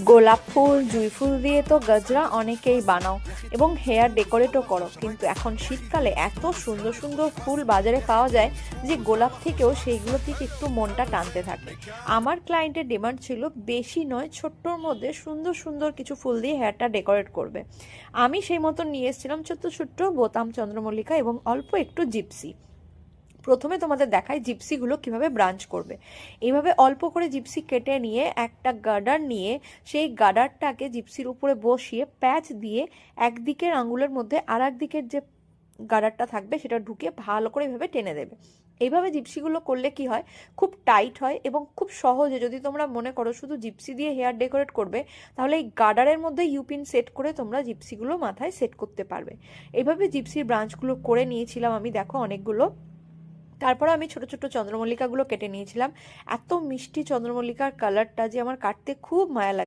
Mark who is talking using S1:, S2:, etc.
S1: গোলাপ ফুল, জুঁই ফুল দিয়ে তো গজরা অনেকেই বানাও এবং হেয়ার ডেকোরেটও করো, কিন্তু এখন শীতকালে এত সুন্দর সুন্দর ফুল বাজারে পাওয়া যায় যে গোলাপ থেকেও সেইগুলো থেকে একটু মনটা টানতে থাকে। আমার ক্লায়েন্টের ডিমান্ড ছিল বেশি নয়, ছোট্টর মধ্যে সুন্দর সুন্দর কিছু ফুল দিয়ে হেয়ারটা ডেকোরেট করবে। আমি সেই মতো নিয়ে এসেছিলাম ছোট্ট ছোট্ট বোতাম চন্দ্রমল্লিকা এবং অল্প একটু জিপসি। প্রথমে তোমাদের দেখাই জিপসিগুলো কিভাবে ব্রাঞ্চ করবে। এইভাবে অল্প করে জিপসি কেটে নিয়ে একটা গার্ডার নিয়ে সেই গার্ডারটাকে জিপসির উপরে বসিয়ে প্যাচ দিয়ে একদিকের আঙুলের মধ্যে আর একদিকের যে গার্ডারটা থাকবে সেটা ঢুকিয়ে ভালো করে এভাবে টেনে দেবে। এইভাবে জিপসিগুলো করলে কি হয়, খুব টাইট হয় এবং খুব সহজে, যদি তোমরা মনে করো শুধু জিপসি দিয়ে হেয়ার ডেকোরেট করবে, তাহলে এই গার্ডারের মধ্যে ইউপিন সেট করে তোমরা জিপসিগুলো মাথায় সেট করতে পারবে। এইভাবে জিপসির ব্রাঞ্চগুলো করে নিয়েছিলাম আমি, দেখো অনেকগুলো। তারপরে আমি ছোট ছোট চন্দ্রমল্লিকাগুলো কেটে নিয়েছিলাম। এত মিষ্টি চন্দ্রমল্লিকার কালারটা যে আমার কাটতে খুব মায়া লাগে।